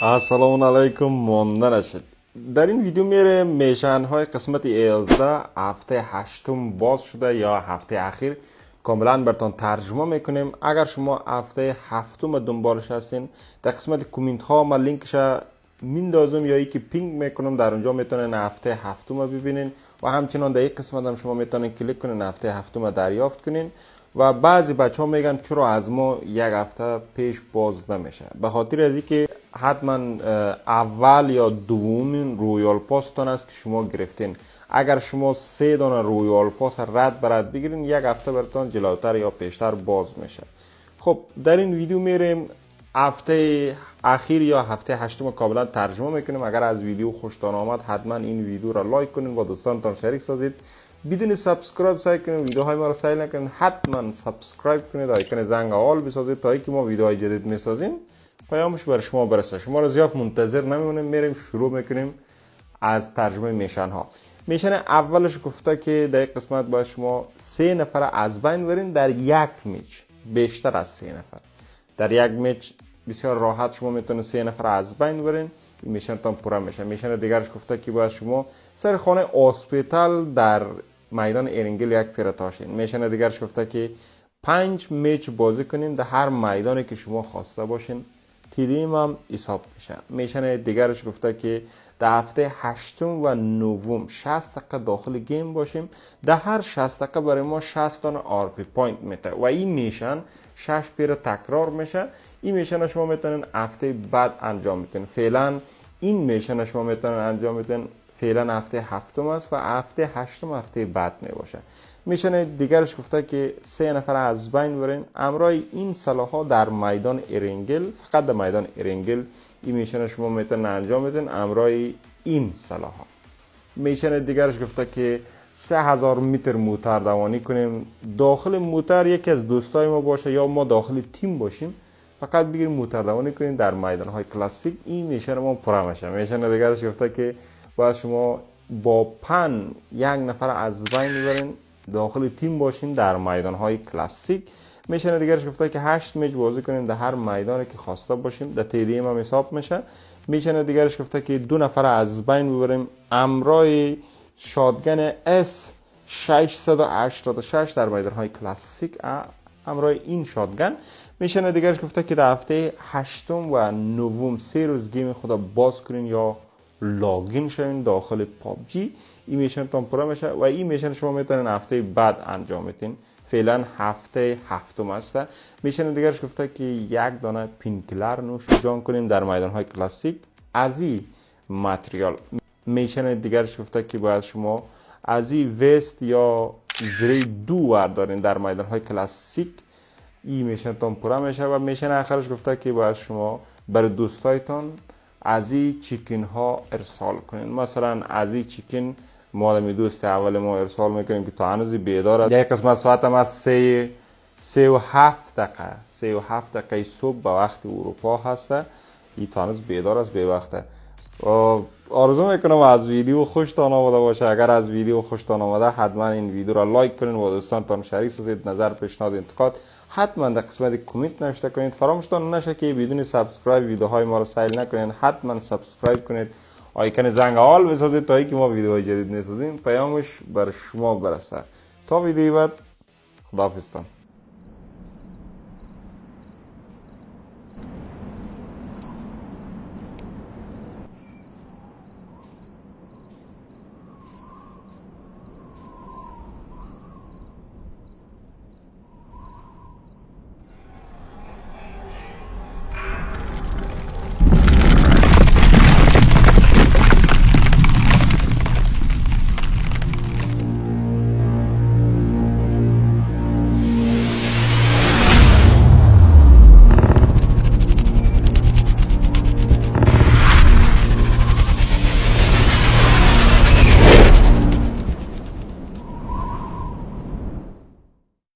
السلام علیکم ممنون نشد. در این ویدیو میره میشن های قسمت 11 هفته هشتم باز شده یا هفته اخیر کاملا براتون ترجمه میکنیم. اگر شما هفته هفتم دنبالش هستین در قسمت کومنت ها ما لینکش میندازم یا یکی پینگ میکنم، در اونجا میتونین هفته هفتم ببینین و همچنان در این قسمت هم شما میتونین کلیک کنین هفته هفتم دریافت کنین. و بعضی بچه ها میگن چرا از ما یک هفته پیش باز نمیشه؟ به خاطر از اینکه حتما اول یا دومین رویال پاستان است که شما گرفتین. اگر شما 3 دانه رویال پاس رد برد بگیرین یک هفته براتون جلوتر یا پیشتر باز میشه. خب در این ویدیو میریم هفته اخیر یا هفته هشتم کاملا ترجمه میکنیم. اگر از ویدیو خوشتان آمد حتما این ویدیو را لایک کنین و دوستانتان شریک سازید. بدون سابسکرایب سعی کنید ویدیوهای ما را سیل نکنید، حتما سابسکرایب کنید، آیکون زنگ آل بسازید تا اینکه ما ویدیوهای جدید میسازیم پیامش بر شما برسه. شما را زیاد منتظر نمیمونیم، میریم شروع میکنیم از ترجمه میشن ها. میشن اولش گفته که در یک قسمت باید شما 3 نفر از بین برین در یک میچ، بیشتر از 3 نفر در یک میچ بسیار راحت شما میتونید 3 نفر از بین برین. این میشن تان پورا میشه. میشن دیگرش گفته که باید شما سر خانه هاسپیتال در میدان ارینگل یک پیره تاشین. میشن دیگرش گفته که 5 میچ بازی کنین در هر میدانی که شما خواسته باشین، تیدیم هم حساب میشه. میشن دیگرش گفته که در هفته هشتم و نوم 60 دقیقه داخل گیم باشیم، در هر 60 دقیقه برای ما 60 تا آر پی پوینت میده و این میشن 6 پیره تکرار میشه. این میشن شما میتونین هفته بعد انجام میتونین. فعلا این میشن شما میتونین انجام میتونین. فعلا هفته هفتم است و هفته هشتم هفته بعد میباشه. میشن دیگرش گفته که 3 نفر از بین برین امرای این سلاح ها در میدان ارینگل، فقط در میدان ارینگل این میشن شما میتونین انجام میدین امرای این سلاح ها. میشن دیگرش گفته که 3000 متر موتر دوانی کنیم. داخل موتر یکی از دوستای ما باشه یا ما داخل تیم باشیم، فقط بگیریم موتر دوانی کنیم در میدان های کلاسیک. این میشن ما پره میشه. میشن دیگرش گفته که باید شما با یک نفر از بین میبرین داخل تیم باشین در میدان های کلاسیک. میشن دیگرش گفته که 8 میچ بازی کنین در هر میدانی که خواسته باشین، در تیدیم هم حساب میشه. میشن دیگرش گفته که 2 نفر از بین ببریم امرای شاتگن اس 686 در میدان های کلاسیک امرای این شاتگن. میشن دیگرش گفته که در هفته هشتم و نوم 3 روز گیم خدا باز کنین یا لاگین شوین داخل پابجی. این میشن تان پورا میشه و این میشن شما میتونین هفته بعد انجام میتین. فعلا هفته هفتم است. میشن دیگرش گفته که 1 دانه پینکلر نوش جان کنیم در میدان های کلاسیک از این متریال. میشن دیگرش گفته که باید شما از این وست یا زری 2 وردارین در میدان های کلاسیک. این میشن تان پورا میشه و میشن آخرش گفته که باید شما برای دوستایتان از این چیکن ها ارسال کنین. مثلا از این چیکن مال دوست اول ما ارسال میکنیم که تا هنوز بیدار است. یک قسمت ساعت هم از 3:07 دقیقه صبح به وقت اروپا هسته. این تا هنوز بیدار است به وقته. آرزو میکنم از ویدیو خوشتان آمده باشه. اگر از ویدیو خوشتان آمده حتما این ویدیو را لایک کنین و دوستانتان شریک سازید. نظر، پیشنهاد، انتقاد حتما در قسمت کامنت نوشته کنید. فراموشتان نشه که بدون سابسکرایب ویدیوهای ما را سیل نکنید. حتما سابسکرایب کنید، آیکون زنگ آل بسازید تا اینکه ما ویدیوهای جدید میسازیم پیامش بر شما برسه. تا ویدیو بعد، خداحافظ.